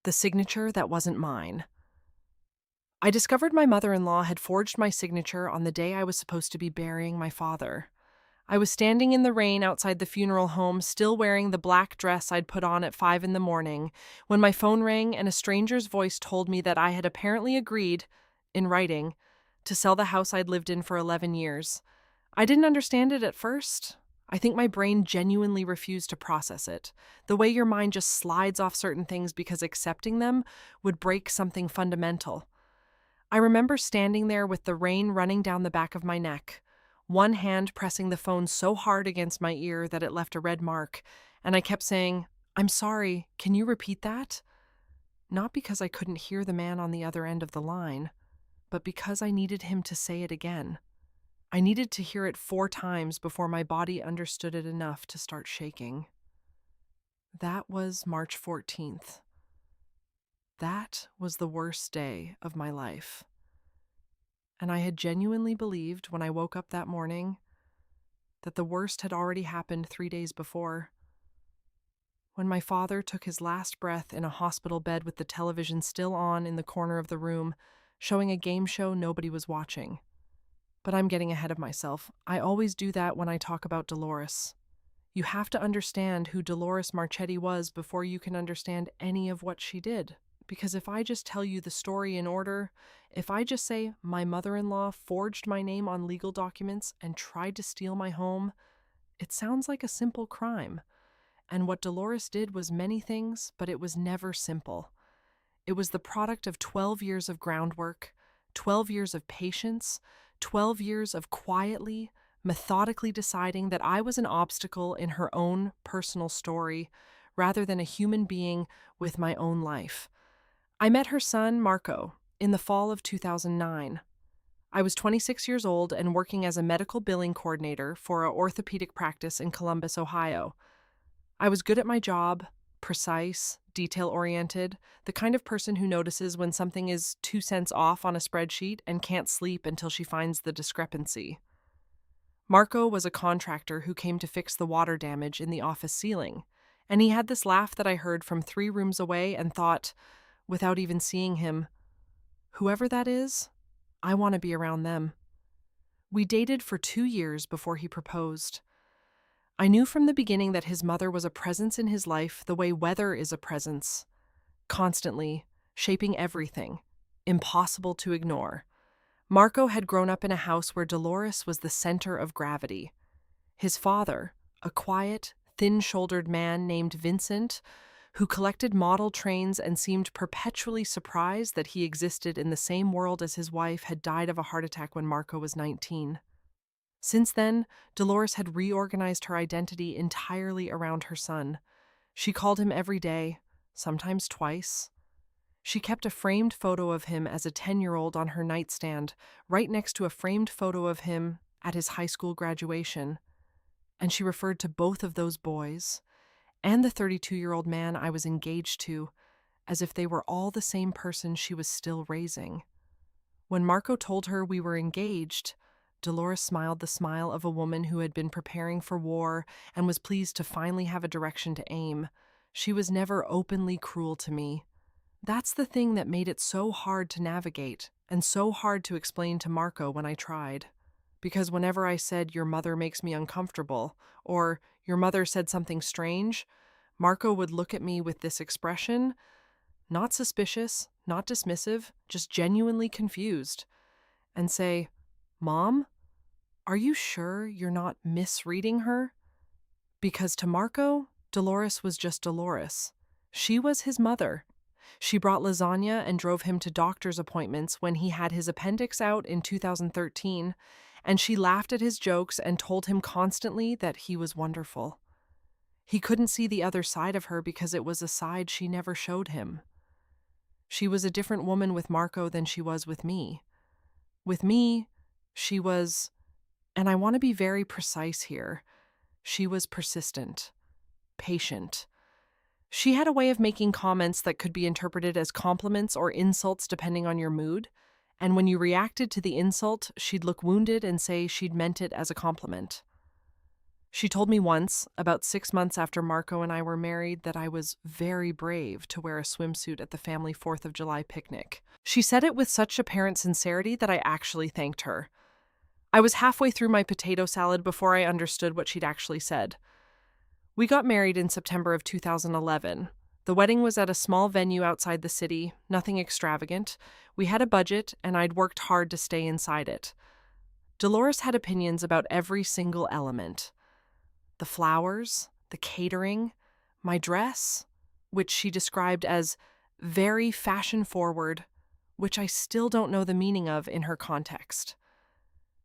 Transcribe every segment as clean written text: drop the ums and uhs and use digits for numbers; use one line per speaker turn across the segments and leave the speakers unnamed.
The signature that wasn't mine. I discovered my mother-in-law had forged my signature on the day I was supposed to be burying my father. I was standing in the rain outside the funeral home, still wearing the black dress I'd put on at 5 in the morning, when my phone rang and a stranger's voice told me that I had apparently agreed, in writing, to sell the house I'd lived in for 11 years. I didn't understand it at first. I think my brain genuinely refused to process it. The way your mind just slides off certain things because accepting them would break something fundamental. I remember standing there with the rain running down the back of my neck, one hand pressing the phone so hard against my ear that it left a red mark, and I kept saying, "I'm sorry, can you repeat that?" Not because I couldn't hear the man on the other end of the line, but because I needed him to say it again. I needed to hear it 4 times before my body understood it enough to start shaking. That was March 14th. That was the worst day of my life. And I had genuinely believed when I woke up that morning that the worst had already happened 3 days before. When my father took his last breath in a hospital bed with the television still on in the corner of the room, showing a game show nobody was watching. But I'm getting ahead of myself. I always do that when I talk about Dolores. You have to understand who Dolores Marchetti was before you can understand any of what she did. Because if I just tell you the story in order, if I just say my mother-in-law forged my name on legal documents and tried to steal my home, it sounds like a simple crime. And what Dolores did was many things, but it was never simple. It was the product of 12 years of groundwork, 12 years of patience, 12 years of quietly, methodically deciding that I was an obstacle in her own personal story, rather than a human being with my own life. I met her son, Marco, in the fall of 2009. I was 26 years old and working as a medical billing coordinator for an orthopedic practice in Columbus, Ohio. I was good at my job, precise, detail-oriented, the kind of person who notices when something is 2 cents off on a spreadsheet and can't sleep until she finds the discrepancy. Marco was a contractor who came to fix the water damage in the office ceiling, and he had this laugh that I heard from 3 rooms away and thought, without even seeing him, whoever that is, I want to be around them. We dated for 2 years before he proposed. I knew from the beginning that his mother was a presence in his life the way weather is a presence, constantly shaping everything, impossible to ignore. Marco had grown up in a house where Dolores was the center of gravity. His father, a quiet, thin-shouldered man named Vincent, who collected model trains and seemed perpetually surprised that he existed in the same world as his wife, had died of a heart attack when Marco was 19. Since then, Dolores had reorganized her identity entirely around her son. She called him every day, sometimes twice. She kept a framed photo of him as a 10-year-old on her nightstand, right next to a framed photo of him at his high school graduation. And she referred to both of those boys and the 32-year-old man I was engaged to as if they were all the same person she was still raising. When Marco told her we were engaged, Dolores smiled the smile of a woman who had been preparing for war and was pleased to finally have a direction to aim. She was never openly cruel to me. That's the thing that made it so hard to navigate and so hard to explain to Marco when I tried. Because whenever I said, "Your mother makes me uncomfortable," or "Your mother said something strange," Marco would look at me with this expression, not suspicious, not dismissive, just genuinely confused, and say, "Mom, are you sure you're not misreading her?" Because to Marco, Dolores was just Dolores. She was his mother. She brought lasagna and drove him to doctor's appointments when he had his appendix out in 2013, and she laughed at his jokes and told him constantly that he was wonderful. He couldn't see the other side of her because it was a side she never showed him. She was a different woman with Marco than she was with me. With me, she was, and I want to be very precise here, she was persistent, patient. She had a way of making comments that could be interpreted as compliments or insults depending on your mood, and when you reacted to the insult, she'd look wounded and say she'd meant it as a compliment. She told me once, about 6 months after Marco and I were married, that I was very brave to wear a swimsuit at the family 4th of July picnic. She said it with such apparent sincerity that I actually thanked her. I was halfway through my potato salad before I understood what she'd actually said. We got married in September of 2011. The wedding was at a small venue outside the city, nothing extravagant. We had a budget, and I'd worked hard to stay inside it. Dolores had opinions about every single element: the flowers, the catering, my dress, which she described as very fashion forward, which I still don't know the meaning of in her context.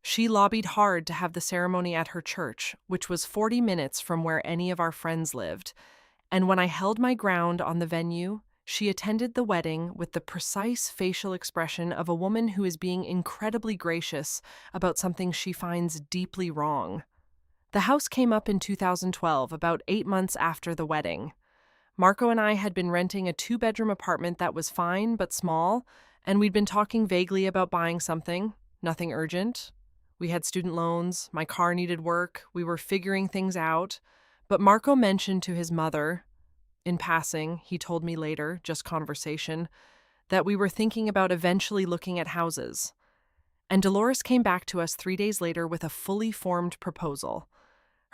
She lobbied hard to have the ceremony at her church, which was 40 minutes from where any of our friends lived, and when I held my ground on the venue, she attended the wedding with the precise facial expression of a woman who is being incredibly gracious about something she finds deeply wrong. The house came up in 2012, about 8 months after the wedding. Marco and I had been renting a 2-bedroom apartment that was fine but small, and we'd been talking vaguely about buying something, nothing urgent. We had student loans, my car needed work, we were figuring things out, but Marco mentioned to his mother, in passing, he told me later, just conversation, that we were thinking about eventually looking at houses. And Dolores came back to us 3 days later with a fully formed proposal.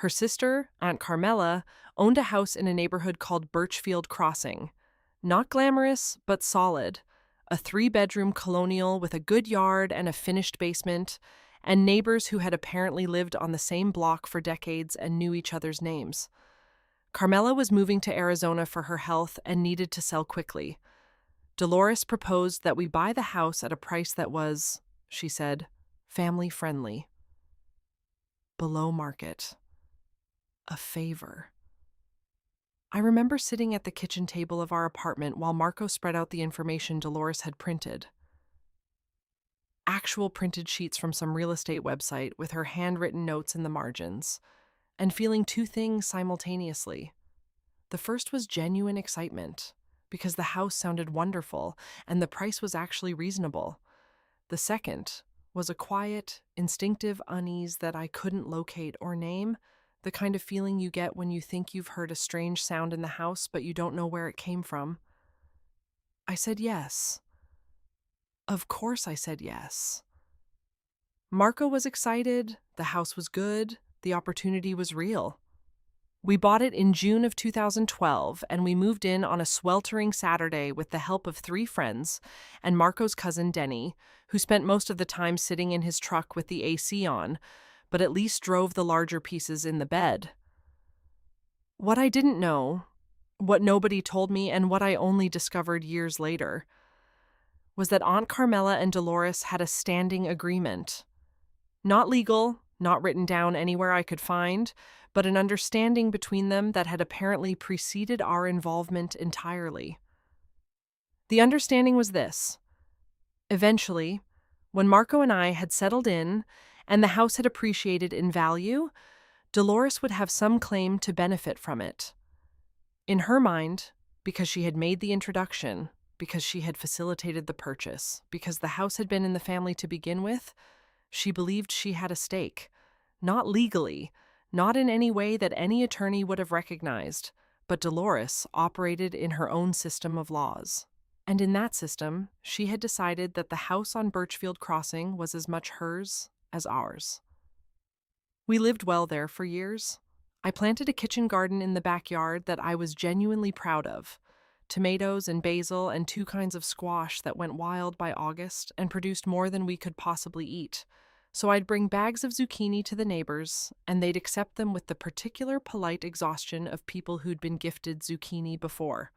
Her sister, Aunt Carmela, owned a house in a neighborhood called Birchfield Crossing. Not glamorous, but solid. A 3-bedroom colonial with a good yard and a finished basement, and neighbors who had apparently lived on the same block for decades and knew each other's names. Carmela was moving to Arizona for her health and needed to sell quickly. Dolores proposed that we buy the house at a price that was, she said, family-friendly. Below market. A favor. I remember sitting at the kitchen table of our apartment while Marco spread out the information Dolores had printed. Actual printed sheets from some real estate website with her handwritten notes in the margins, and feeling two things simultaneously. The first was genuine excitement, because the house sounded wonderful and the price was actually reasonable. The second was a quiet, instinctive unease that I couldn't locate or name, the kind of feeling you get when you think you've heard a strange sound in the house but you don't know where it came from. I said yes. Of course I said yes. Marco was excited, the house was good, the opportunity was real. We bought it in June of 2012, and we moved in on a sweltering Saturday with the help of 3 friends and Marco's cousin Denny, who spent most of the time sitting in his truck with the AC on, but at least drove the larger pieces in the bed. What I didn't know, what nobody told me, and what I only discovered years later, was that Aunt Carmela and Dolores had a standing agreement. Not legal, not written down anywhere I could find, but an understanding between them that had apparently preceded our involvement entirely. The understanding was this. Eventually, when Marco and I had settled in and the house had appreciated in value, Dolores would have some claim to benefit from it. In her mind, because she had made the introduction, because she had facilitated the purchase, because the house had been in the family to begin with, she believed she had a stake. Not legally, not in any way that any attorney would have recognized, but Dolores operated in her own system of laws. And in that system, she had decided that the house on Birchfield Crossing was as much hers as ours. We lived well there for years. I planted a kitchen garden in the backyard that I was genuinely proud of. Tomatoes and basil and 2 kinds of squash that went wild by August and produced more than we could possibly eat. So I'd bring bags of zucchini to the neighbors, and they'd accept them with the particular polite exhaustion of people who'd been gifted zucchini before.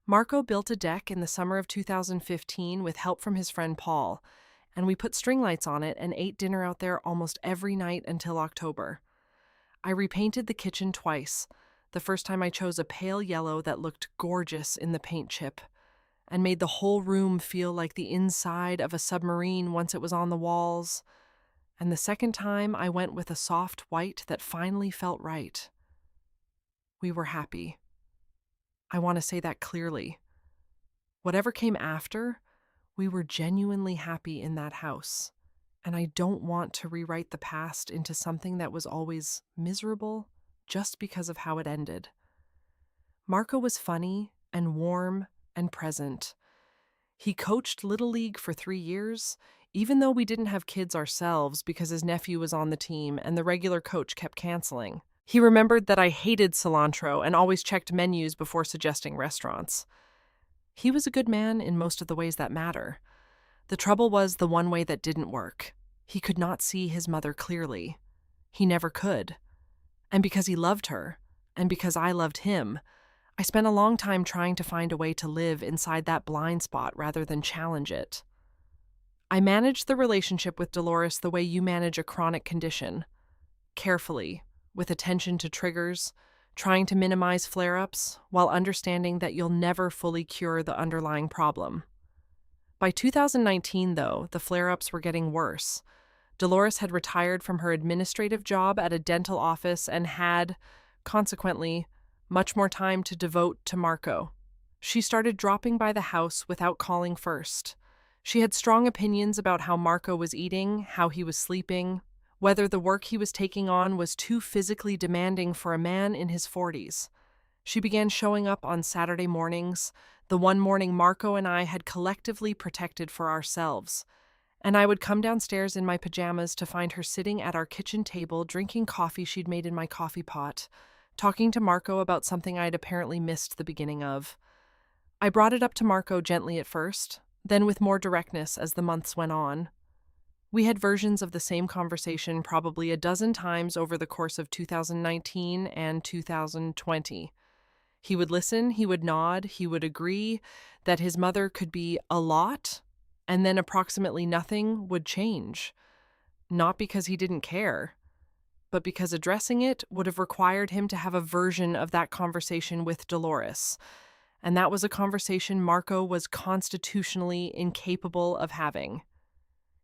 Marco built a deck in the summer of 2015 with help from his friend Paul, and we put string lights on it and ate dinner out there almost every night until October. I repainted the kitchen twice. The first time I chose a pale yellow that looked gorgeous in the paint chip, and made the whole room feel like the inside of a submarine once it was on the walls. And the second time I went with a soft white that finally felt right. We were happy. I want to say that clearly. Whatever came after, we were genuinely happy in that house, and I don't want to rewrite the past into something that was always miserable just because of how it ended. Marco was funny and warm and present. He coached Little League for 3 years, even though we didn't have kids ourselves because his nephew was on the team and the regular coach kept canceling. He remembered that I hated cilantro and always checked menus before suggesting restaurants. He was a good man in most of the ways that matter. The trouble was the one way that didn't work. He could not see his mother clearly. He never could. And because he loved her, and because I loved him, I spent a long time trying to find a way to live inside that blind spot rather than challenge it. I managed the relationship with Dolores the way you manage a chronic condition. Carefully, with attention to triggers, trying to minimize flare-ups, while understanding that you'll never fully cure the underlying problem. By 2019, though, the flare-ups were getting worse. Dolores had retired from her administrative job at a dental office and had, consequently, much more time to devote to Marco. She started dropping by the house without calling first. She had strong opinions about how Marco was eating, how he was sleeping, whether the work he was taking on was too physically demanding for a man in his 40s. She began showing up on Saturday mornings, the one morning Marco and I had collectively protected for ourselves, and I would come downstairs in my pajamas to find her sitting at our kitchen table drinking coffee she'd made in my coffee pot, talking to Marco about something I'd apparently missed the beginning of. I brought it up to Marco gently at first, then with more directness as the months went on. We had versions of the same conversation probably a dozen times over the course of 2019 and 2020. He would listen, he would nod, he would agree that his mother could be a lot, and then approximately nothing would change. Not because he didn't care, but because addressing it would have required him to have a version of that conversation with Dolores, and that was a conversation Marco was constitutionally incapable of having.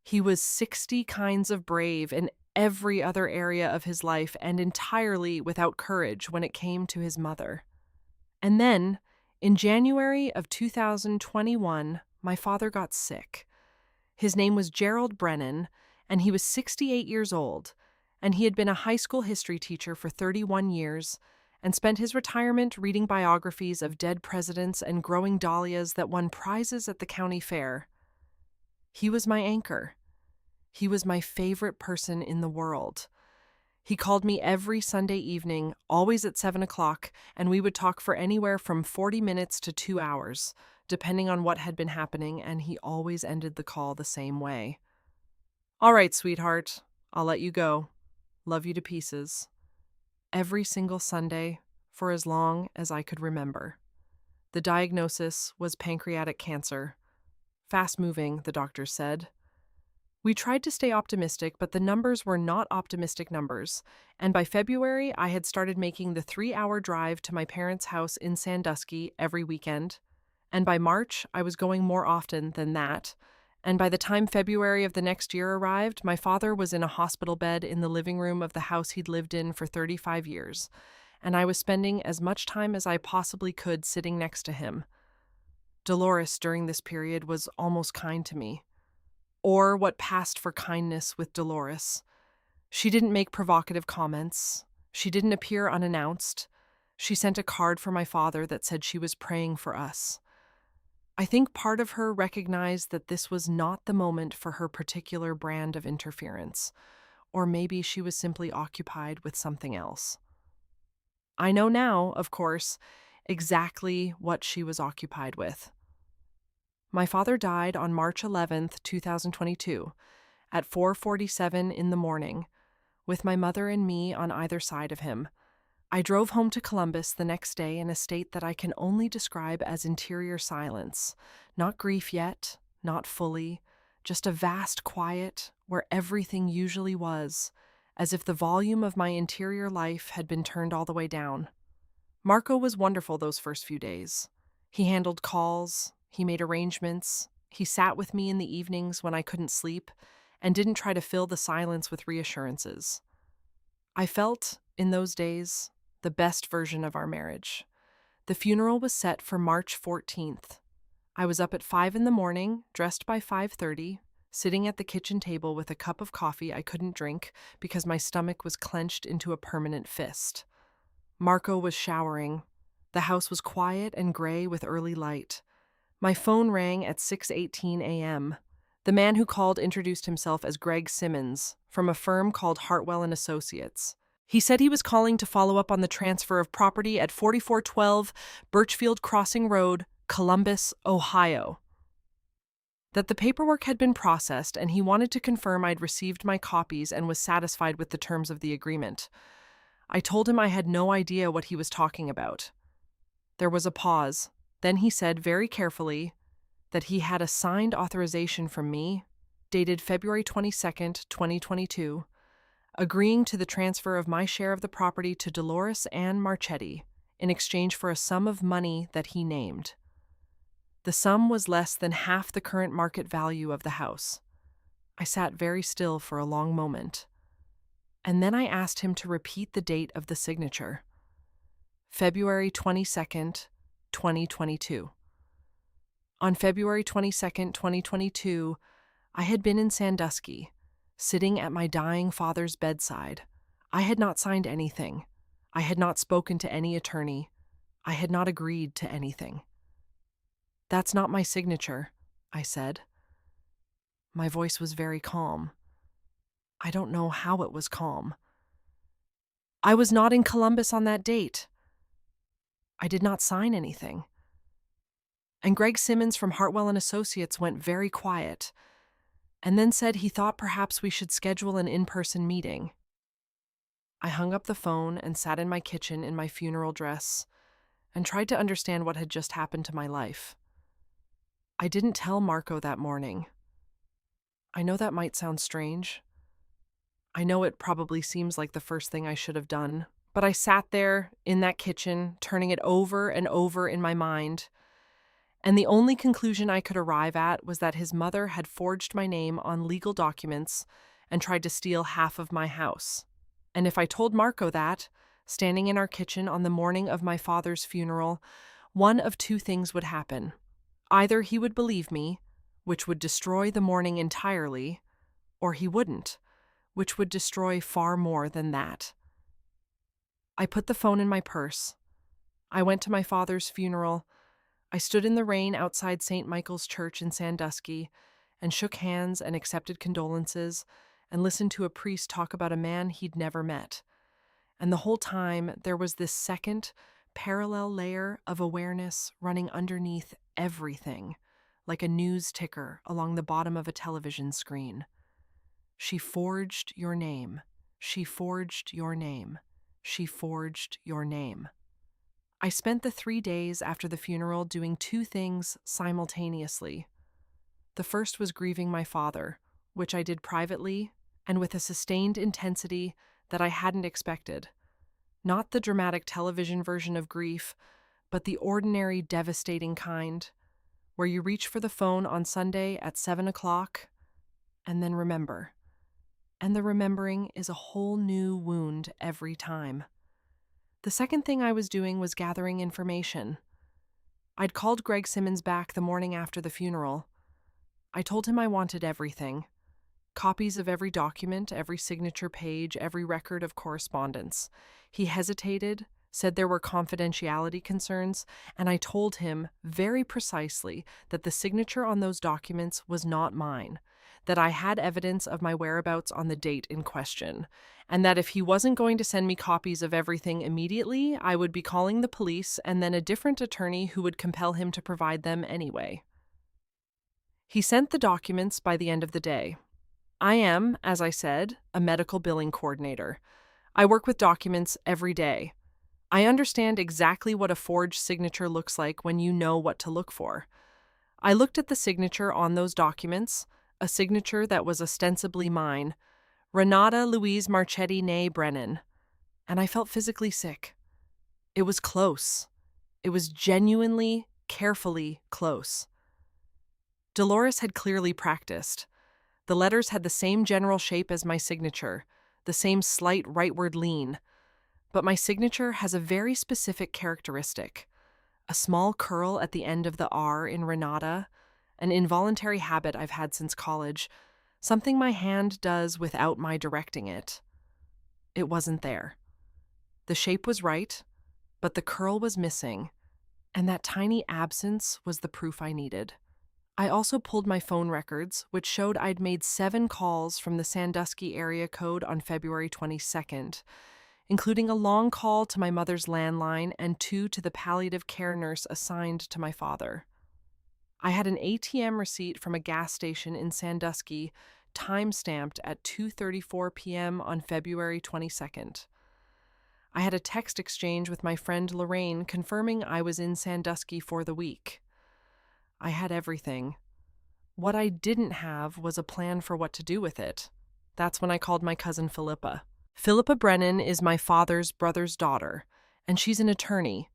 He was 60 kinds of brave in every other area of his life and entirely without courage when it came to his mother. And then, in January of 2021, my father got sick. His name was Gerald Brennan, and he was 68 years old, and he had been a high school history teacher for 31 years and spent his retirement reading biographies of dead presidents and growing dahlias that won prizes at the county fair. He was my anchor. He was my favorite person in the world. He called me every Sunday evening, always at 7 o'clock, and we would talk for anywhere from 40 minutes to 2 hours, depending on what had been happening, and he always ended the call the same way. "All right, sweetheart, I'll let you go. Love you to pieces." Every single Sunday, for as long as I could remember. The diagnosis was pancreatic cancer. Fast-moving, the doctors said. We tried to stay optimistic, but the numbers were not optimistic numbers, and by February I had started making the 3-hour drive to my parents' house in Sandusky every weekend, and by March I was going more often than that, and by the time February of the next year arrived, my father was in a hospital bed in the living room of the house he'd lived in for 35 years, and I was spending as much time as I possibly could sitting next to him. Dolores during this period was almost kind to me. Or what passed for kindness with Dolores. She didn't make provocative comments. She didn't appear unannounced. She sent a card for my father that said she was praying for us. I think part of her recognized that this was not the moment for her particular brand of interference, or maybe she was simply occupied with something else. I know now, of course, exactly what she was occupied with. My father died on March 11th, 2022, at 4:47 in the morning, with my mother and me on either side of him. I drove home to Columbus the next day in a state that I can only describe as interior silence. Not grief yet, not fully, just a vast quiet where everything usually was, as if the volume of my interior life had been turned all the way down. Marco was wonderful those first few days. He handled calls, he made arrangements, he sat with me in the evenings when I couldn't sleep, and didn't try to fill the silence with reassurances. I felt, in those days, the best version of our marriage. The funeral was set for March 14th. I was up at 5 in the morning, dressed by 5:30, sitting at the kitchen table with a cup of coffee I couldn't drink because my stomach was clenched into a permanent fist. Marco was showering. The house was quiet and gray with early light. My phone rang at 6:18 a.m. The man who called introduced himself as Greg Simmons from a firm called Hartwell and Associates. He said he was calling to follow up on the transfer of property at 4412 Birchfield Crossing Road, Columbus, Ohio. That the paperwork had been processed and he wanted to confirm I'd received my copies and was satisfied with the terms of the agreement. I told him I had no idea what he was talking about. There was a pause. Then he said very carefully that he had a signed authorization from me, dated February 22nd, 2022, agreeing to the transfer of my share of the property to Dolores Ann Marchetti in exchange for a sum of money that he named. The sum was less than half the current market value of the house. I sat very still for a long moment, and then I asked him to repeat the date of the signature. February 22nd, 2022. On February 22nd, 2022, I had been in Sandusky, sitting at my dying father's bedside. I had not signed anything. I had not spoken to any attorney. I had not agreed to anything. "That's not my signature," I said. My voice was very calm. I don't know how it was calm. I was not in Columbus on that date. I did not sign anything. And Greg Simmons from Hartwell and Associates went very quiet, and then said he thought perhaps we should schedule an in-person meeting. I hung up the phone and sat in my kitchen in my funeral dress and tried to understand what had just happened to my life. I didn't tell Marco that morning. I know that might sound strange. I know it probably seems like the first thing I should have done, but I sat there in that kitchen, turning it over and over in my mind, and the only conclusion I could arrive at was that his mother had forged my name on legal documents and tried to steal half of my house. And if I told Marco that, standing in our kitchen on the morning of my father's funeral, one of two things would happen. Either he would believe me, which would destroy the mourning entirely, or he wouldn't, which would destroy far more than that. I put the phone in my purse. I went to my father's funeral. I stood in the rain outside St. Michael's Church in Sandusky and shook hands and accepted condolences and listened to a priest talk about a man he'd never met. And the whole time, there was this second, parallel layer of awareness running underneath everything, like a news ticker along the bottom of a television screen. She forged your name. She forged your name. She forged your name. I spent the 3 days after the funeral doing two things simultaneously. The first was grieving my father, which I did privately and with a sustained intensity that I hadn't expected. Not the dramatic television version of grief, but the ordinary, devastating kind, where you reach for the phone on Sunday at 7 o'clock and then remember. And the remembering is a whole new wound every time. The second thing I was doing was gathering information. I'd called Greg Simmons back the morning after the funeral. I told him I wanted everything. Copies of every document, every signature page, every record of correspondence. He hesitated, said there were confidentiality concerns, and I told him very precisely that the signature on those documents was not mine, that I had evidence of my whereabouts on the date in question, and that if he wasn't going to send me copies of everything immediately, I would be calling the police and then a different attorney who would compel him to provide them anyway. He sent the documents by the end of the day. I am, as I said, a medical billing coordinator. I work with documents every day. I understand exactly what a forged signature looks like when you know what to look for. I looked at the signature on those documents, a signature that was ostensibly mine, Renata Louise Marchetti née Brennan, and I felt physically sick. It was close. It was genuinely, carefully close. Dolores had clearly practiced. The letters had the same general shape as my signature, the same slight rightward lean, but my signature has a very specific characteristic, a small curl at the end of the R in Renata, an involuntary habit I've had since college, something my hand does without my directing it. It wasn't there. The shape was right, but the curl was missing, and that tiny absence was the proof I needed. I also pulled my phone records, which showed I'd made 7 calls from the Sandusky area code on February 22nd, including a long call to my mother's landline and 2 to the palliative care nurse assigned to my father. I had an ATM receipt from a gas station in Sandusky, time-stamped at 2:34 p.m. on February 22nd. I had a text exchange with my friend Lorraine confirming I was in Sandusky for the week. I had everything. What I didn't have was a plan for what to do with it. That's when I called my cousin Philippa. Philippa Brennan is my father's brother's daughter, and she's an attorney.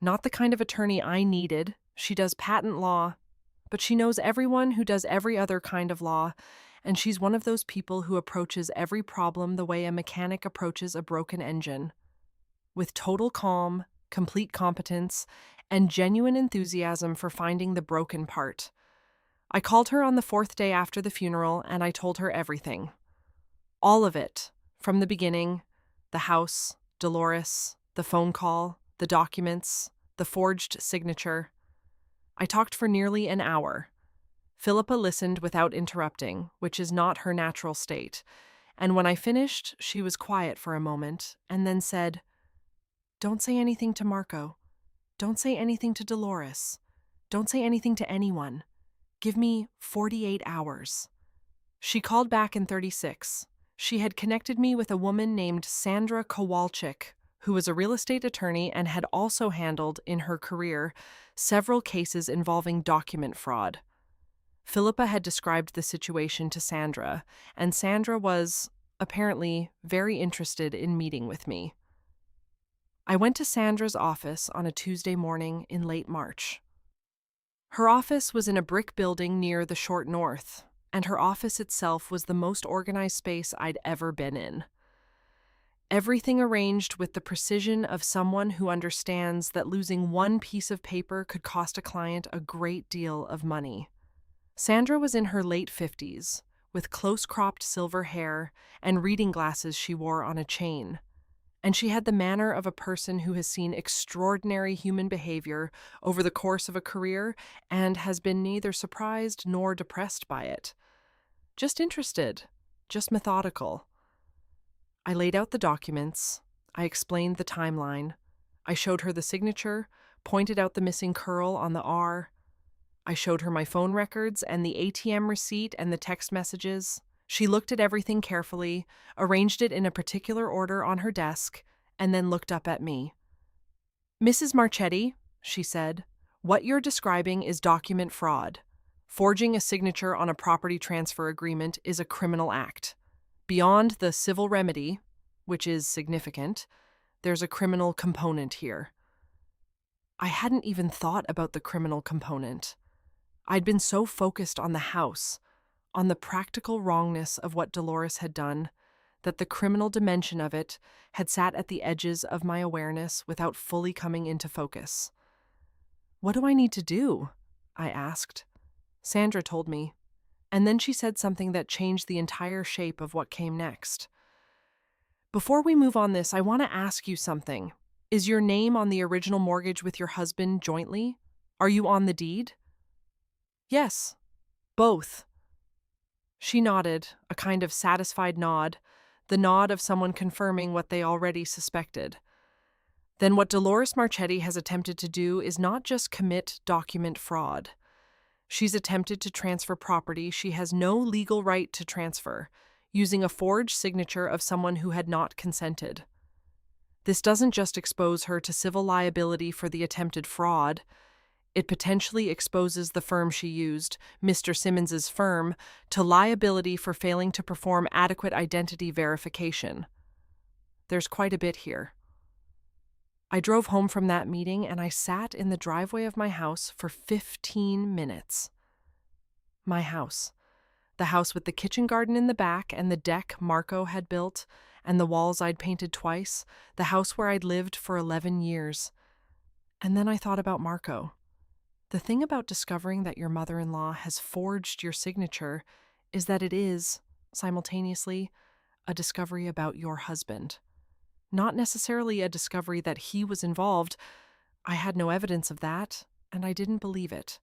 Not the kind of attorney I needed. She does patent law, but she knows everyone who does every other kind of law, and she's one of those people who approaches every problem the way a mechanic approaches a broken engine. With total calm, complete competence, and genuine enthusiasm for finding the broken part. I called her on the 4th day after the funeral, and I told her everything. All of it, from the beginning, the house, Dolores, the phone call, the documents, the forged signature. I talked for nearly an hour. Philippa listened without interrupting, which is not her natural state, and when I finished, she was quiet for a moment, and then said, "Don't say anything to Marco. Don't say anything to Dolores. Don't say anything to anyone. Give me 48 hours." She called back in 36. She had connected me with a woman named Sandra Kowalczyk, who was a real estate attorney and had also handled, in her career, several cases involving document fraud. Philippa had described the situation to Sandra, and Sandra was, apparently, very interested in meeting with me. I went to Sandra's office on a Tuesday morning in late March. Her office was in a brick building near the Short North, and her office itself was the most organized space I'd ever been in. Everything arranged with the precision of someone who understands that losing one piece of paper could cost a client a great deal of money. Sandra was in her late 50s, with close-cropped silver hair and reading glasses she wore on a chain. And she had the manner of a person who has seen extraordinary human behavior over the course of a career and has been neither surprised nor depressed by it. Just interested, just methodical. I laid out the documents. I explained the timeline. I showed her the signature, pointed out the missing curl on the R. I showed her my phone records and the ATM receipt and the text messages. She looked at everything carefully, arranged it in a particular order on her desk, and then looked up at me. "Mrs. Marchetti," she said, "what you're describing is document fraud. Forging a signature on a property transfer agreement is a criminal act. Beyond the civil remedy, which is significant, there's a criminal component here." I hadn't even thought about the criminal component. I'd been so focused on the house, on the practical wrongness of what Dolores had done, that the criminal dimension of it had sat at the edges of my awareness without fully coming into focus. "What do I need to do?" I asked. Sandra told me, and then she said something that changed the entire shape of what came next. "Before we move on this, I want to ask you something. Is your name on the original mortgage with your husband jointly? Are you on the deed?" "Yes, both." She nodded, a kind of satisfied nod, the nod of someone confirming what they already suspected. "Then what Dolores Marchetti has attempted to do is not just commit document fraud. She's attempted to transfer property she has no legal right to transfer, using a forged signature of someone who had not consented. This doesn't just expose her to civil liability for the attempted fraud. It potentially exposes the firm she used, Mr. Simmons's firm, to liability for failing to perform adequate identity verification. There's quite a bit here." I drove home from that meeting and I sat in the driveway of my house for 15 minutes. My house. The house with the kitchen garden in the back and the deck Marco had built and the walls I'd painted twice, the house where I'd lived for 11 years. And then I thought about Marco. The thing about discovering that your mother-in-law has forged your signature is that it is, simultaneously, a discovery about your husband. Not necessarily a discovery that he was involved. I had no evidence of that, and I didn't believe it.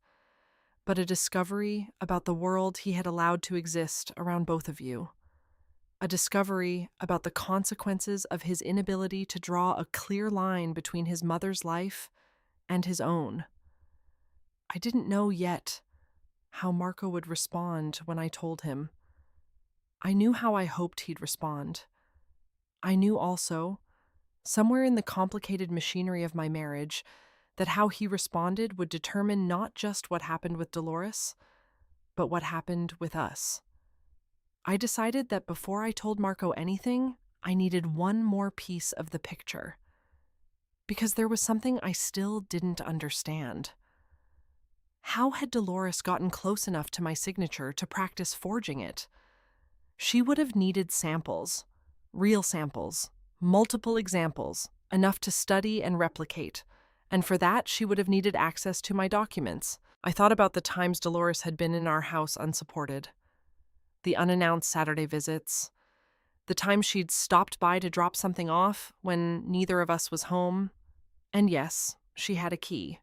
But a discovery about the world he had allowed to exist around both of you. A discovery about the consequences of his inability to draw a clear line between his mother's life and his own. I didn't know yet how Marco would respond when I told him. I knew how I hoped he'd respond. I knew also, somewhere in the complicated machinery of my marriage, that how he responded would determine not just what happened with Dolores, but what happened with us. I decided that before I told Marco anything, I needed one more piece of the picture. Because there was something I still didn't understand. How had Dolores gotten close enough to my signature to practice forging it? She would have needed samples, real samples, multiple examples, enough to study and replicate. And for that, she would have needed access to my documents. I thought about the times Dolores had been in our house unsupported. The unannounced Saturday visits, the time she'd stopped by to drop something off when neither of us was home. And yes, she had a key.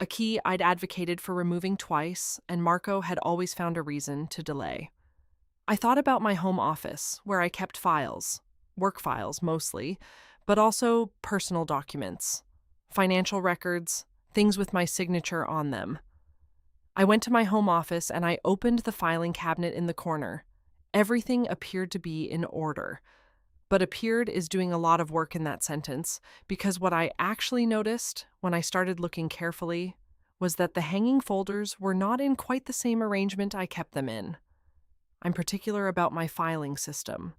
A key I'd advocated for removing twice, and Marco had always found a reason to delay. I thought about my home office, where I kept files, work files mostly, but also personal documents, financial records, things with my signature on them. I went to my home office and I opened the filing cabinet in the corner. Everything appeared to be in order. But appeared is doing a lot of work in that sentence, because what I actually noticed when I started looking carefully was that the hanging folders were not in quite the same arrangement I kept them in. I'm particular about my filing system: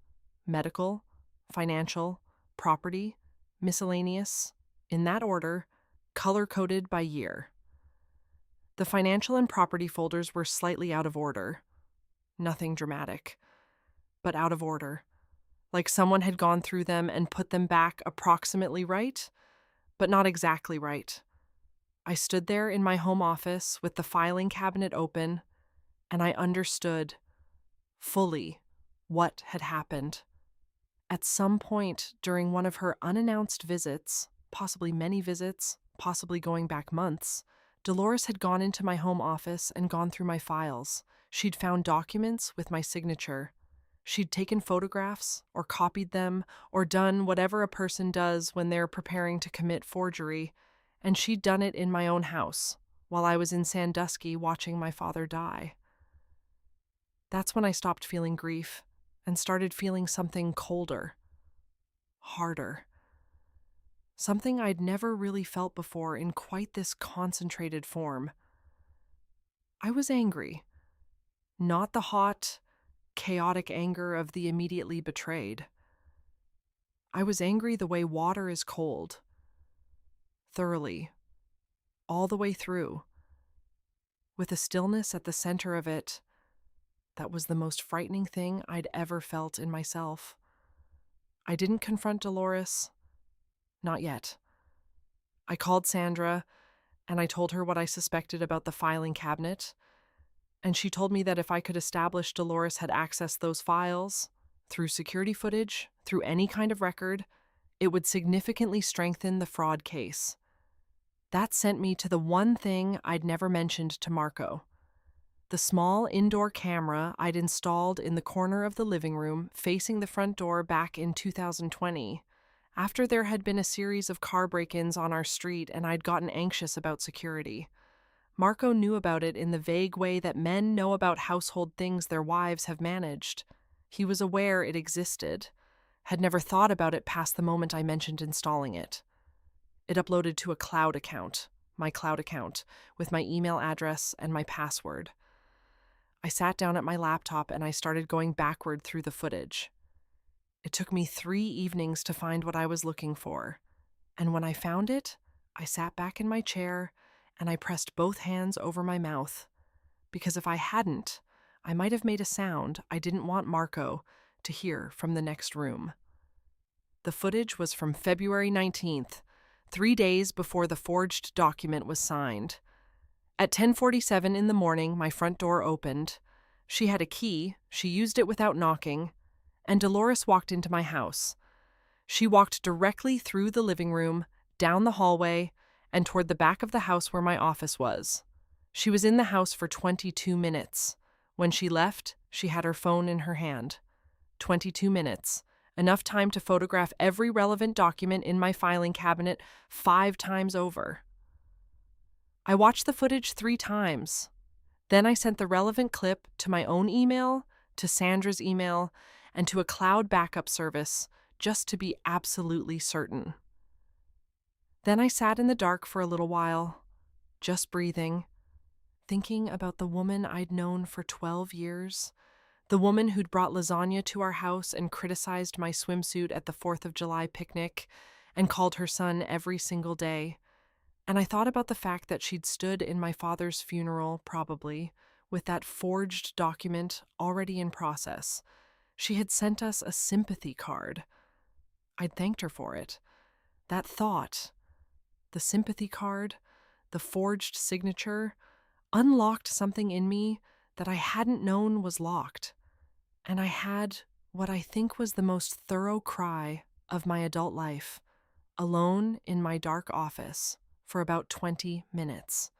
medical, financial, property, miscellaneous, in that order, color-coded by year. The financial and property folders were slightly out of order. Nothing dramatic, but out of order. Like someone had gone through them and put them back approximately right, but not exactly right. I stood there in my home office with the filing cabinet open, and I understood fully what had happened. At some point during one of her unannounced visits, possibly many visits, possibly going back months, Dolores had gone into my home office and gone through my files. She'd found documents with my signature. She'd taken photographs, or copied them, or done whatever a person does when they're preparing to commit forgery, and she'd done it in my own house, while I was in Sandusky watching my father die. That's when I stopped feeling grief and started feeling something colder, harder. Something I'd never really felt before in quite this concentrated form. I was angry. Not the hot, chaotic anger of the immediately betrayed. I was angry the way water is cold. Thoroughly. All the way through. With a stillness at the center of it that was the most frightening thing I'd ever felt in myself. I didn't confront Dolores. Not yet. I called Sandra, and I told her what I suspected about the filing cabinet, and she told me that if I could establish Dolores had accessed those files, through security footage, through any kind of record, it would significantly strengthen the fraud case. That sent me to the one thing I'd never mentioned to Marco. The small indoor camera I'd installed in the corner of the living room facing the front door back in 2020, after there had been a series of car break-ins on our street and I'd gotten anxious about security. Marco knew about it in the vague way that men know about household things their wives have managed. He was aware it existed, had never thought about it past the moment I mentioned installing it. It uploaded to a cloud account, my cloud account, with my email address and my password. I sat down at my laptop and I started going backward through the footage. It took me 3 evenings to find what I was looking for, and when I found it, I sat back in my chair and I pressed both hands over my mouth, because if I hadn't, I might have made a sound I didn't want Marco to hear from the next room. The footage was from February 19th, 3 days before the forged document was signed. At 10:47 in the morning, my front door opened. She had a key, she used it without knocking, and Dolores walked into my house. She walked directly through the living room, down the hallway, and toward the back of the house where my office was. She was in the house for 22 minutes. When she left, she had her phone in her hand. 22 minutes. Enough time to photograph every relevant document in my filing cabinet 5 times over. I watched the footage 3 times. Then I sent the relevant clip to my own email, to Sandra's email, and to a cloud backup service, just to be absolutely certain. Then I sat in the dark for a little while, just breathing, thinking about the woman I'd known for 12 years, the woman who'd brought lasagna to our house and criticized my swimsuit at the 4th of July picnic and called her son every single day. And I thought about the fact that she'd stood in my father's funeral, probably, with that forged document already in process. She had sent us a sympathy card. I'd thanked her for it. That thought, the sympathy card, the forged signature, unlocked something in me that I hadn't known was locked. And I had what I think was the most thorough cry of my adult life, alone in my dark office for about 20 minutes.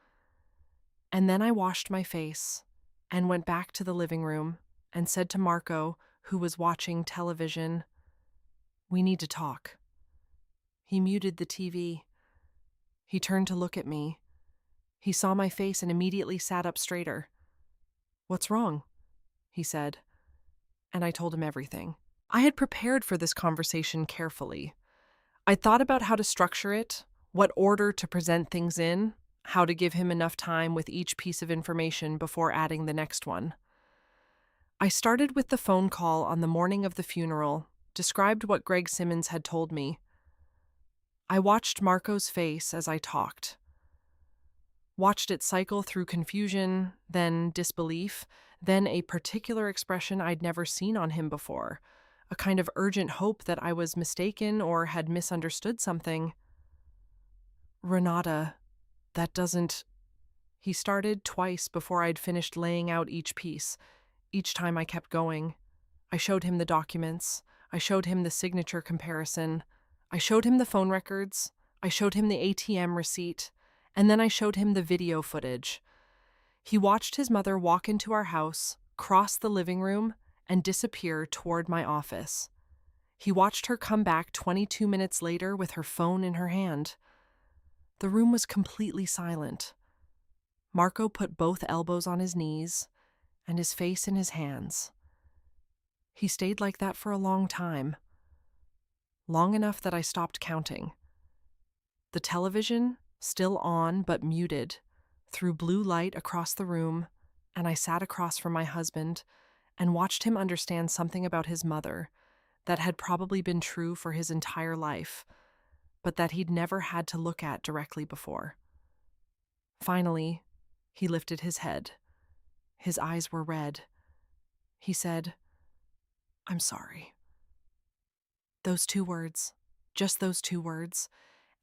And then I washed my face and went back to the living room and said to Marco, who was watching television, "We need to talk." He muted the TV. He turned to look at me. He saw my face and immediately sat up straighter. "What's wrong?" he said. And I told him everything. I had prepared for this conversation carefully. I thought about how to structure it, what order to present things in, how to give him enough time with each piece of information before adding the next one. I started with the phone call on the morning of the funeral, described what Greg Simmons had told me. I watched Marco's face as I talked. Watched it cycle through confusion, then disbelief, then a particular expression I'd never seen on him before, a kind of urgent hope that I was mistaken or had misunderstood something. "Renata, that doesn't..." He started twice before I'd finished laying out each piece. Each time I kept going. I showed him the documents. I showed him the signature comparison. I showed him the phone records. I showed him the ATM receipt. And then I showed him the video footage. He watched his mother walk into our house, cross the living room, and disappear toward my office. He watched her come back 22 minutes later with her phone in her hand. The room was completely silent. Marco put both elbows on his knees and his face in his hands. He stayed like that for a long time. Long enough that I stopped counting. The television, still on but muted, threw blue light across the room, and I sat across from my husband and watched him understand something about his mother that had probably been true for his entire life, but that he'd never had to look at directly before. Finally, he lifted his head. His eyes were red. He said, "I'm sorry." Those 2 words, just those 2 words,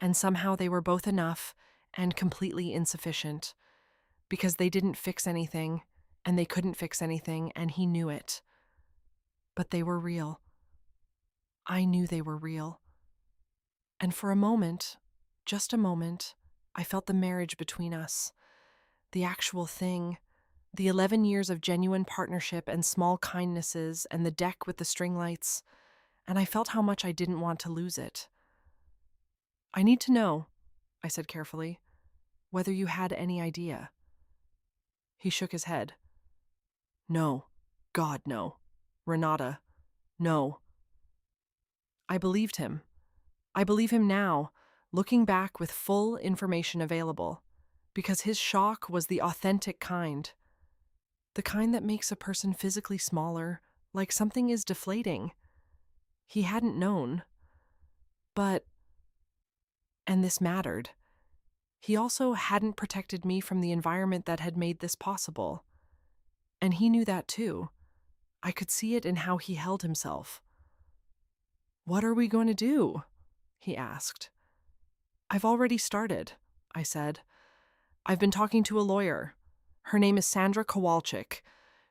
and somehow they were both enough and completely insufficient, because they didn't fix anything, and they couldn't fix anything, and he knew it. But they were real. I knew they were real. And for a moment, just a moment, I felt the marriage between us, the actual thing, the 11 years of genuine partnership and small kindnesses and the deck with the string lights, and I felt how much I didn't want to lose it. "I need to know," I said carefully, "whether you had any idea." He shook his head. "No. God, no. Renata, no." I believed him. I believe him now, looking back with full information available, because his shock was the authentic kind. The kind that makes a person physically smaller, like something is deflating. He hadn't known. But, and this mattered, he also hadn't protected me from the environment that had made this possible. And he knew that too. I could see it in how he held himself. "What are we going to do?" he asked. "I've already started," I said. "I've been talking to a lawyer. Her name is Sandra Kowalczyk.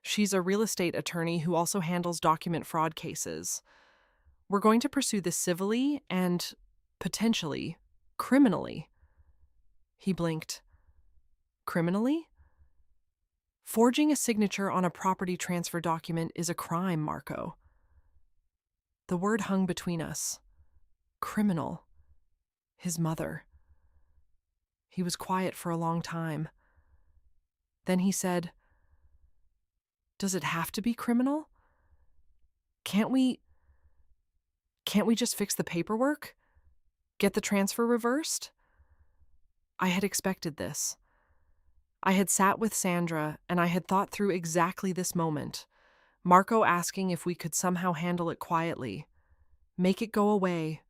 She's a real estate attorney who also handles document fraud cases. We're going to pursue this civilly and potentially criminally. He blinked. Criminally? Forging a signature on a property transfer document is a crime, Marco. The word hung between us. Criminal. His mother. He was quiet for a long time. Then he said, "Does it have to be criminal? Can't we just fix the paperwork? Get the transfer reversed?" I had expected this. I had sat with Sandra and I had thought through exactly this moment. Marco asking if we could somehow handle it quietly, make it go away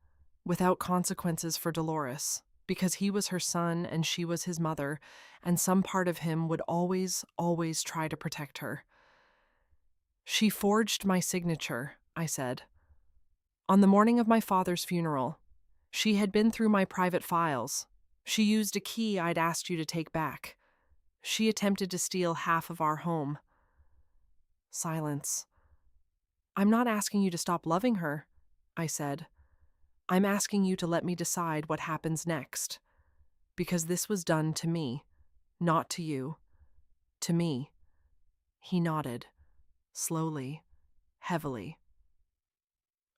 without consequences for Dolores, because he was her son and she was his mother, and some part of him would always, always try to protect her. "She forged my signature," I said. "On the morning of my father's funeral. She had been through my private files. She used a key I'd asked you to take back. She attempted to steal half of our home." Silence. "I'm not asking you to stop loving her," I said. "I'm asking you to let me decide what happens next. Because this was done to me, not to you. To me." He nodded, slowly, heavily.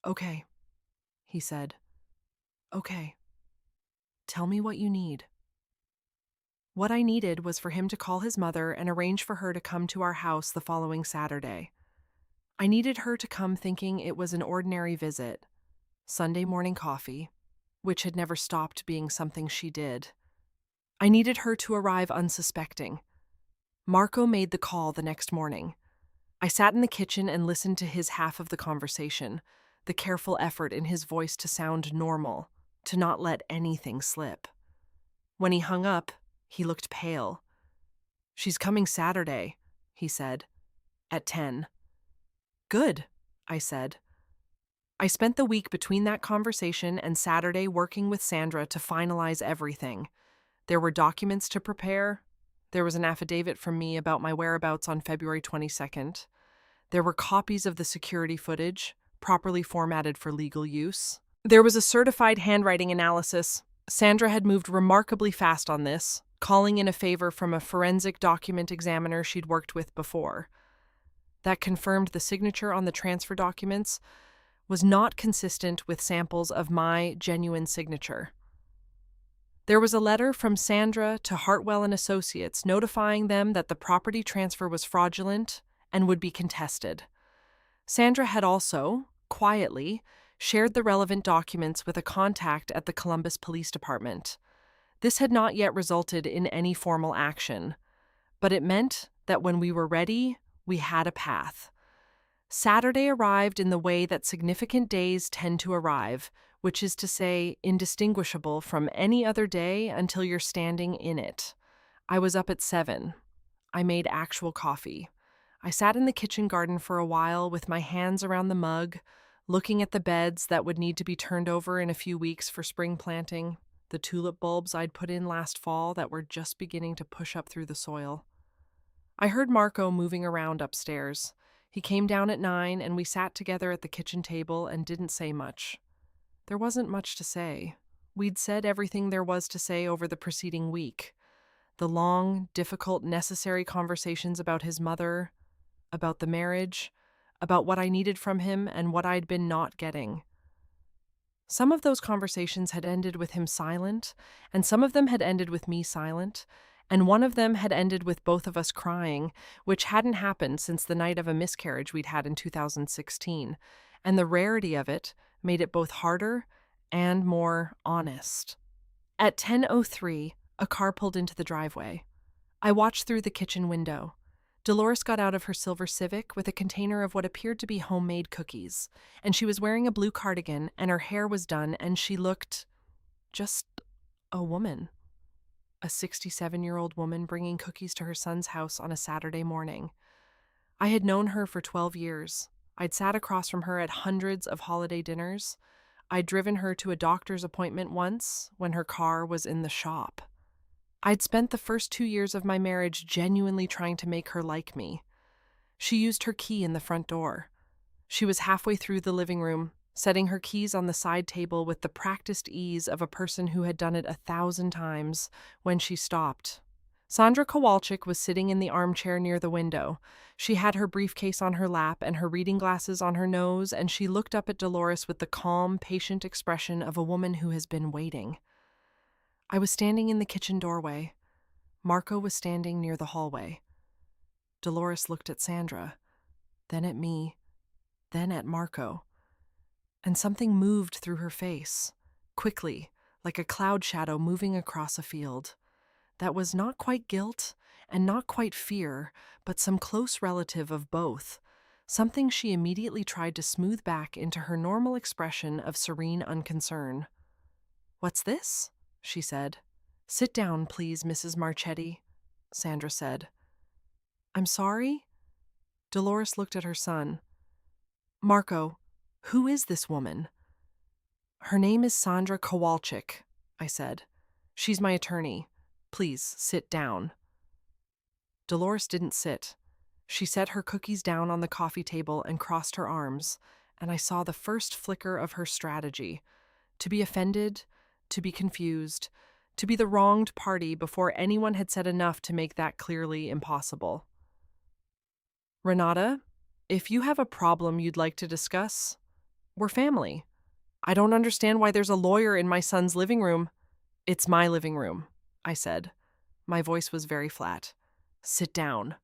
"Okay," he said. "Okay. Tell me what you need." What I needed was for him to call his mother and arrange for her to come to our house the following Saturday. I needed her to come thinking it was an ordinary visit, Sunday morning coffee, which had never stopped being something she did. I needed her to arrive unsuspecting. Marco made the call the next morning. I sat in the kitchen and listened to his half of the conversation, the careful effort in his voice to sound normal, to not let anything slip. When he hung up, he looked pale. "She's coming Saturday," he said, "at 10. "Good," I said. I spent the week between that conversation and Saturday working with Sandra to finalize everything. There were documents to prepare. There was an affidavit from me about my whereabouts on February 22nd. There were copies of the security footage, properly formatted for legal use. There was a certified handwriting analysis. Sandra had moved remarkably fast on this, calling in a favor from a forensic document examiner she'd worked with before. That confirmed the signature on the transfer documents was not consistent with samples of my genuine signature. There was a letter from Sandra to Hartwell and Associates notifying them that the property transfer was fraudulent and would be contested. Sandra had also, quietly, shared the relevant documents with a contact at the Columbus Police Department. This had not yet resulted in any formal action, but it meant that when we were ready, we had a path. Saturday arrived in the way that significant days tend to arrive, which is to say, indistinguishable from any other day until you're standing in it. I was up at 7. I made actual coffee. I sat in the kitchen garden for a while with my hands around the mug, looking at the beds that would need to be turned over in a few weeks for spring planting, the tulip bulbs I'd put in last fall that were just beginning to push up through the soil. I heard Marco moving around upstairs. He came down at 9 and we sat together at the kitchen table and didn't say much. There wasn't much to say. We'd said everything there was to say over the preceding week. The long, difficult, necessary conversations about his mother, about the marriage, about what I needed from him and what I'd been not getting. Some of those conversations had ended with him silent, and some of them had ended with me silent, and one of them had ended with both of us crying, which hadn't happened since the night of a miscarriage we'd had in 2016, and the rarity of it made it both harder and more honest. At 10:03, a car pulled into the driveway. I watched through the kitchen window. Dolores got out of her silver Civic with a container of what appeared to be homemade cookies, and she was wearing a blue cardigan, and her hair was done, and she looked just a woman. A 67-year-old woman bringing cookies to her son's house on a Saturday morning. I had known her for 12 years. I'd sat across from her at hundreds of holiday dinners. I'd driven her to a doctor's appointment once when her car was in the shop. I'd spent the first 2 years of my marriage genuinely trying to make her like me. She used her key in the front door. She was halfway through the living room, setting her keys on the side table with the practiced ease of a person who had done it 1,000 times when she stopped. Sandra Kowalczyk was sitting in the armchair near the window. She had her briefcase on her lap and her reading glasses on her nose, and she looked up at Dolores with the calm, patient expression of a woman who has been waiting. I was standing in the kitchen doorway. Marco was standing near the hallway. Dolores looked at Sandra, then at me, then at Marco. And something moved through her face, quickly, like a cloud shadow moving across a field. That was not quite guilt and not quite fear, but some close relative of both, something she immediately tried to smooth back into her normal expression of serene unconcern. "What's this?" she said. "Sit down, please, Mrs. Marchetti," Sandra said. "I'm sorry?" Dolores looked at her son. "Marco, who is this woman?" "Her name is Sandra Kowalczyk," I said. "She's my attorney. Please, sit down." Dolores didn't sit. She set her cookies down on the coffee table and crossed her arms, and I saw the first flicker of her strategy: to be offended, to be confused, to be the wronged party before anyone had said enough to make that clearly impossible. "Renata, if you have a problem you'd like to discuss, we're family. I don't understand why there's a lawyer in my son's living room." "It's my living room," I said. My voice was very flat. "Sit down."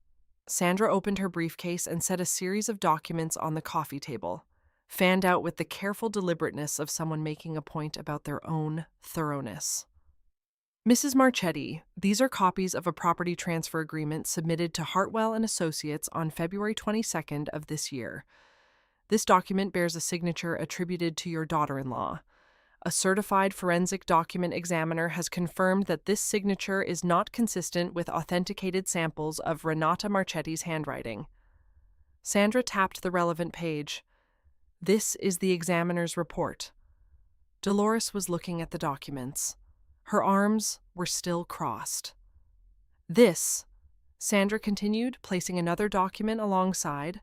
Sandra opened her briefcase and set a series of documents on the coffee table, fanned out with the careful deliberateness of someone making a point about their own thoroughness. "Mrs. Marchetti, these are copies of a property transfer agreement submitted to Hartwell and Associates on February 22nd of this year. This document bears a signature attributed to your daughter-in-law. A certified forensic document examiner has confirmed that this signature is not consistent with authenticated samples of Renata Marchetti's handwriting." Sandra tapped the relevant page. "This is the examiner's report." Dolores was looking at the documents. Her arms were still crossed. "This," Sandra continued, placing another document alongside,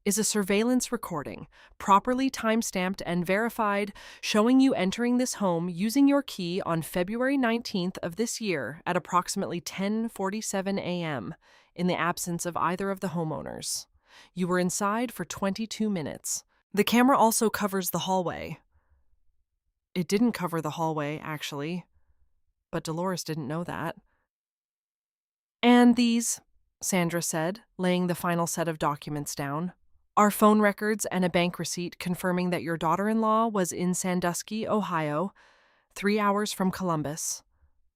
"is a surveillance recording, properly time-stamped and verified, showing you entering this home using your key on February 19th of this year at approximately 10:47 a.m., in the absence of either of the homeowners. You were inside for 22 minutes. The camera also covers the hallway." It didn't cover the hallway, actually, but Dolores didn't know that. "And these," Sandra said, laying the final set of documents down, "are phone records and a bank receipt confirming that your daughter-in-law was in Sandusky, Ohio, 3 hours from Columbus,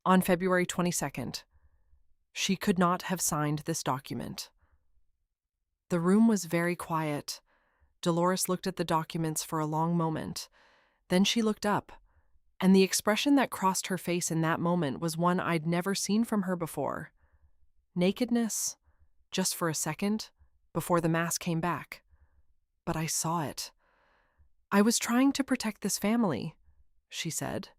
on February 22nd. She could not have signed this document." The room was very quiet. Dolores looked at the documents for a long moment. Then she looked up, and the expression that crossed her face in that moment was one I'd never seen from her before. Nakedness, just for a second, before the mask came back. But I saw it. "I was trying to protect this family," she said.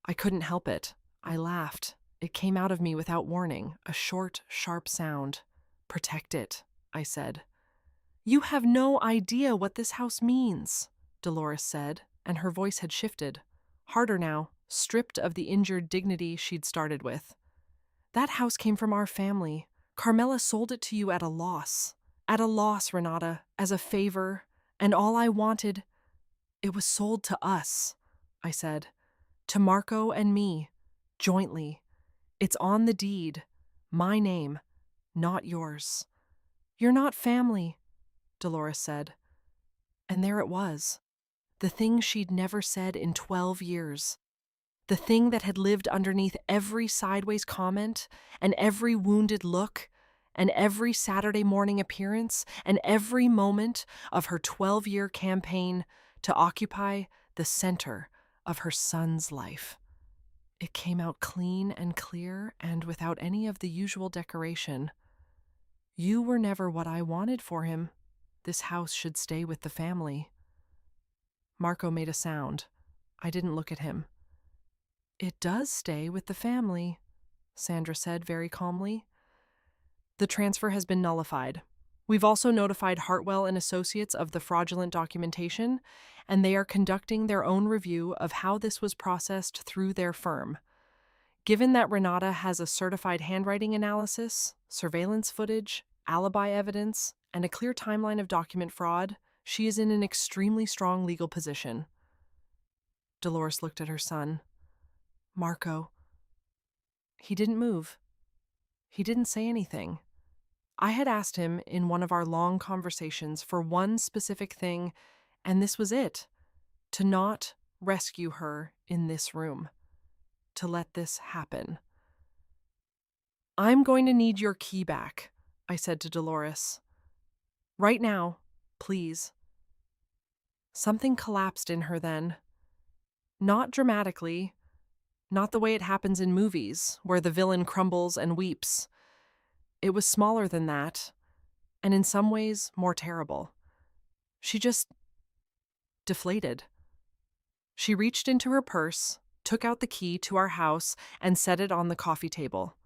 I couldn't help it. I laughed. It came out of me without warning, a short, sharp sound. "Protect it," I said. "You have no idea what this house means," Dolores said, and her voice had shifted, harder now, stripped of the injured dignity she'd started with. "That house came from our family. Carmela sold it to you at a loss. At a loss, Renata, as a favor, and all I wanted—" "It was sold to us," I said. "To Marco and me, jointly. It's on the deed. My name, not yours." "You're not family," Dolores said. And there it was. The thing she'd never said in 12 years. The thing that had lived underneath every sideways comment and every wounded look and every Saturday morning appearance and every moment of her 12-year campaign to occupy the center of her son's life. It came out clean and clear and without any of the usual decoration. "You were never what I wanted for him. This house should stay with the family." Marco made a sound. I didn't look at him. "It does stay with the family," Sandra said very calmly. "The transfer has been nullified. We've also notified Hartwell and Associates of the fraudulent documentation, and they are conducting their own review of how this was processed through their firm. Given that Renata has a certified handwriting analysis, surveillance footage, alibi evidence, and a clear timeline of document fraud, she is in an extremely strong legal position. Dolores looked at her son. Marco. He didn't move. He didn't say anything. I had asked him in one of our long conversations for one specific thing, and this was it: to not rescue her in this room, to let this happen. I'm going to need your key back, I said to Dolores. Right now, please. Something collapsed in her then. Not dramatically, not the way it happens in movies, where the villain crumbles and weeps. It was smaller than that, and in some ways more terrible. She just deflated. She reached into her purse, took out the key to our house, and set it on the coffee table.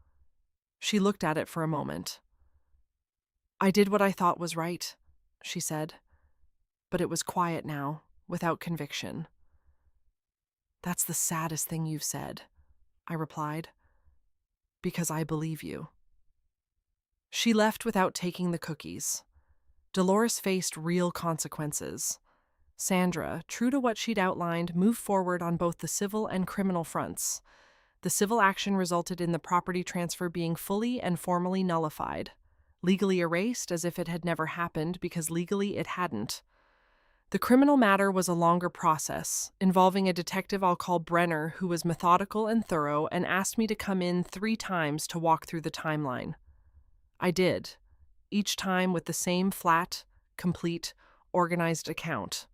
She looked at it for a moment. I did what I thought was right, she said, but it was quiet now, without conviction. That's the saddest thing you've said, I replied, because I believe you. She left without taking the cookies. Dolores faced real consequences. Sandra, true to what she'd outlined, moved forward on both the civil and criminal fronts. The civil action resulted in the property transfer being fully and formally nullified, legally erased as if it had never happened because legally it hadn't. The criminal matter was a longer process, involving a detective I'll call Brenner, who was methodical and thorough and asked me to come in 3 times to walk through the timeline. I did, each time with the same flat, complete, organized account.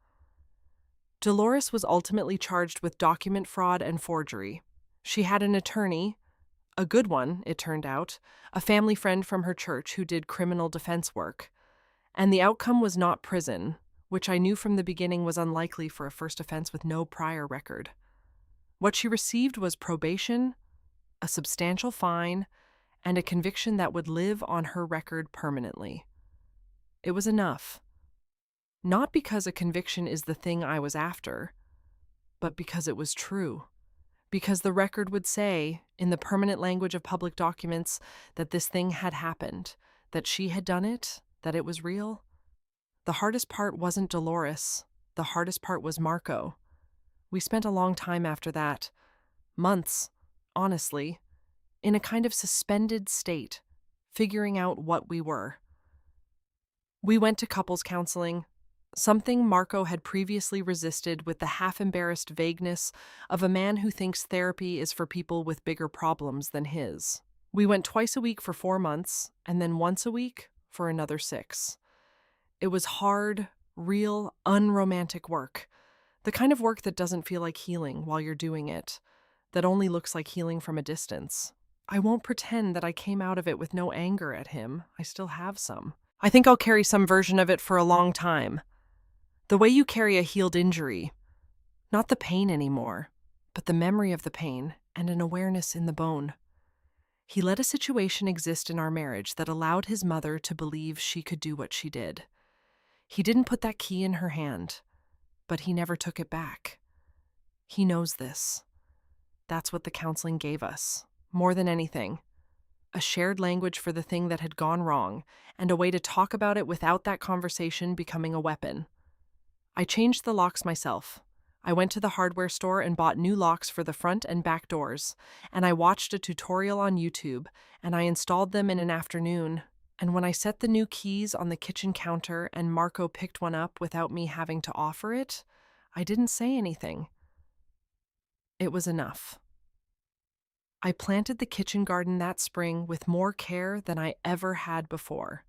Dolores was ultimately charged with document fraud and forgery. She had an attorney, a good one, it turned out, a family friend from her church who did criminal defense work. And the outcome was not prison, which I knew from the beginning was unlikely for a first offense with no prior record. What she received was probation, a substantial fine, and a conviction that would live on her record permanently. It was enough. Not because a conviction is the thing I was after, but because it was true. Because the record would say, in the permanent language of public documents, that this thing had happened, that she had done it, that it was real. The hardest part wasn't Dolores. The hardest part was Marco. We spent a long time after that, months, honestly, in a kind of suspended state, figuring out what we were. We went to couples counseling, something Marco had previously resisted with the half-embarrassed vagueness of a man who thinks therapy is for people with bigger problems than his. We went twice a week for 4 months, and then once a week for another 6. It was hard, real, unromantic work. The kind of work that doesn't feel like healing while you're doing it, that only looks like healing from a distance. I won't pretend that I came out of it with no anger at him. I still have some. I think I'll carry some version of it for a long time. The way you carry a healed injury. Not the pain anymore, but the memory of the pain and an awareness in the bone. He let a situation exist in our marriage that allowed his mother to believe she could do what she did. He didn't put that key in her hand, but he never took it back. He knows this. That's what the counseling gave us, more than anything. A shared language for the thing that had gone wrong, and a way to talk about it without that conversation becoming a weapon. I changed the locks myself. I went to the hardware store and bought new locks for the front and back doors, and I watched a tutorial on YouTube, and I installed them in an afternoon. And when I set the new keys on the kitchen counter and Marco picked one up without me having to offer it, I didn't say anything. It was enough. I planted the kitchen garden that spring with more care than I ever had before.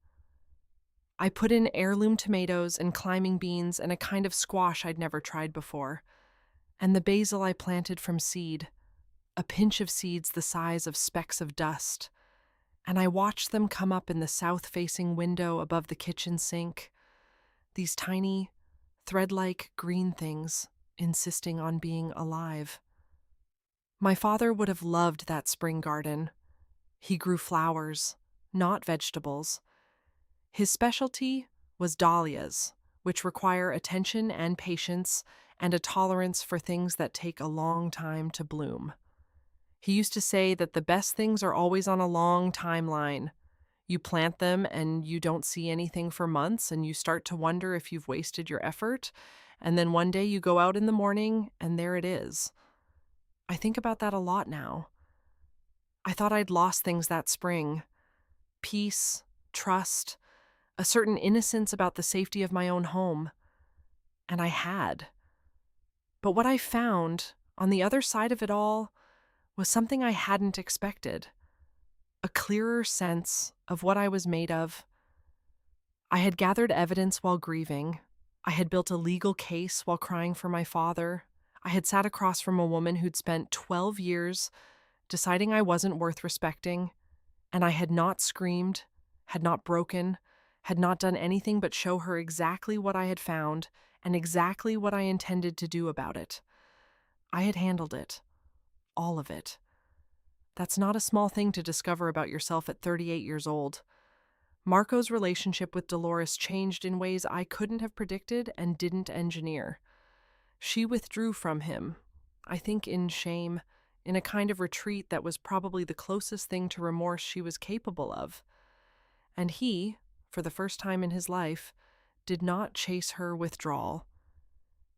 I put in heirloom tomatoes and climbing beans and a kind of squash I'd never tried before, and the basil I planted from seed, a pinch of seeds the size of specks of dust, and I watched them come up in the south-facing window above the kitchen sink, these tiny, thread-like green things insisting on being alive. My father would have loved that spring garden. He grew flowers, not vegetables. His specialty was dahlias, which require attention and patience and a tolerance for things that take a long time to bloom. He used to say that the best things are always on a long timeline. You plant them and you don't see anything for months, and you start to wonder if you've wasted your effort. And then one day you go out in the morning and there it is. I think about that a lot now. I thought I'd lost things that spring: peace, trust, a certain innocence about the safety of my own home. And I had. But what I found on the other side of it all was something I hadn't expected: a clearer sense of what I was made of. I had gathered evidence while grieving. I had built a legal case while crying for my father. I had sat across from a woman who'd spent 12 years deciding I wasn't worth respecting, and I had not screamed, had not broken, had not done anything but show her exactly what I had found and exactly what I intended to do about it. I had handled it. All of it. That's not a small thing to discover about yourself at 38 years old. Marco's relationship with Dolores changed in ways I couldn't have predicted and didn't engineer. She withdrew from him, I think in shame, in a kind of retreat that was probably the closest thing to remorse she was capable of. And he, for the first time in his life, did not chase her withdrawal.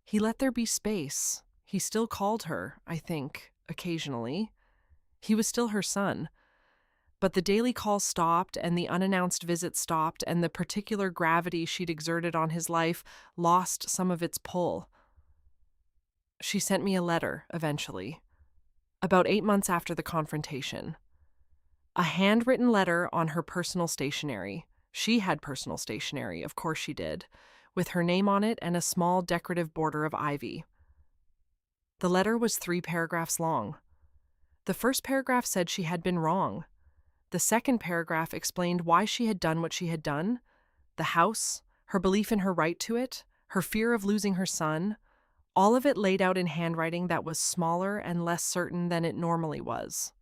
He let there be space. He still called her, I think, occasionally. He was still her son. But the daily calls stopped, and the unannounced visits stopped, and the particular gravity she'd exerted on his life lost some of its pull. She sent me a letter, eventually, about 8 months after the confrontation. A handwritten letter on her personal stationery. She had personal stationery, of course she did, with her name on it and a small decorative border of ivy. The letter was 3 paragraphs long. The first paragraph said she had been wrong. The second paragraph explained why she had done what she had done: the house, her belief in her right to it, her fear of losing her son, all of it laid out in handwriting that was smaller and less certain than it normally was.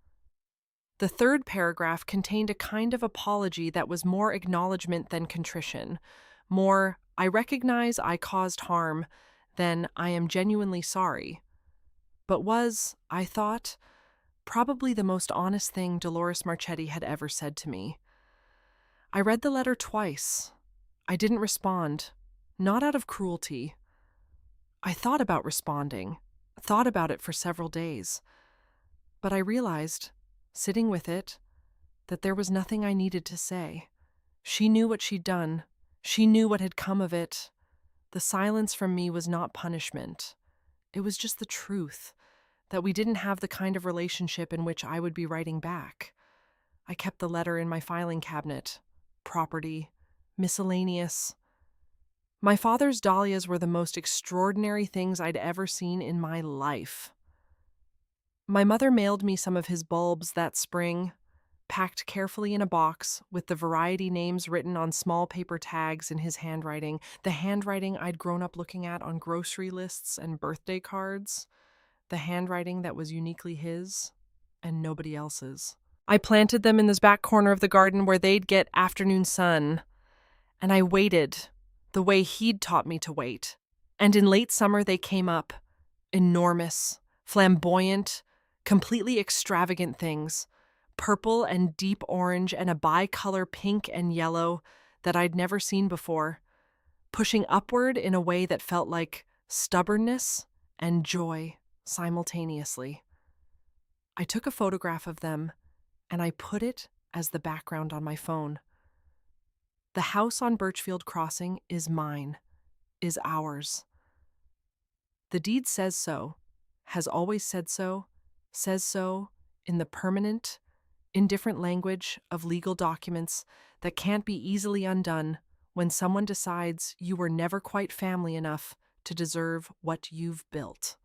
The third paragraph contained a kind of apology that was more acknowledgement than contrition, more "I recognize I caused harm" than "I am genuinely sorry," but was, I thought, probably the most honest thing Dolores Marchetti had ever said to me. I read the letter twice. I didn't respond, not out of cruelty. I thought about responding, thought about it for several days. But I realized, sitting with it, that there was nothing I needed to say. She knew what she'd done. She knew what had come of it. The silence from me was not punishment. It was just the truth, that we didn't have the kind of relationship in which I would be writing back. I kept the letter in my filing cabinet. Property. Miscellaneous. My father's dahlias were the most extraordinary things I'd ever seen in my life. My mother mailed me some of his bulbs that spring, packed carefully in a box with the variety names written on small paper tags in his handwriting, the handwriting I'd grown up looking at on grocery lists and birthday cards, the handwriting that was uniquely his and nobody else's. I planted them in this back corner of the garden where they'd get afternoon sun, and I waited the way he'd taught me to wait. And in late summer they came up, enormous, flamboyant, completely extravagant things, purple and deep orange and a bicolor pink and yellow that I'd never seen before, pushing upward in a way that felt like stubbornness and joy simultaneously. I took a photograph of them, and I put it as the background on my phone. The house on Birchfield Crossing is mine, is ours. The deed says so, has always says so in the permanent, indifferent language of legal documents that can't be easily undone when someone decides you were never quite family enough to deserve what you've built.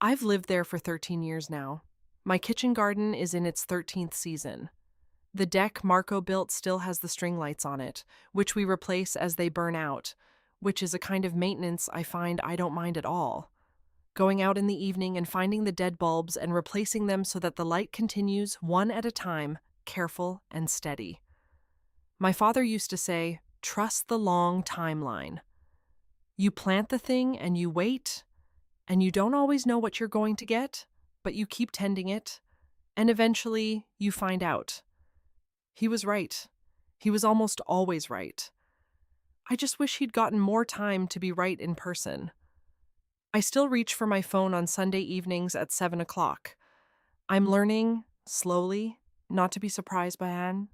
I've lived there for 13 years now. My kitchen garden is in its 13th season. The deck Marco built still has the string lights on it, which we replace as they burn out, which is a kind of maintenance I find I don't mind at all. Going out in the evening and finding the dead bulbs and replacing them so that the light continues one at a time, careful and steady. My father used to say, trust the long timeline. You plant the thing and you wait, and you don't always know what you're going to get, but you keep tending it, and eventually you find out. He was right. He was almost always right. I just wish he'd gotten more time to be right in person. I still reach for my phone on Sunday evenings at 7 o'clock. I'm learning, slowly, not to be surprised by Anne.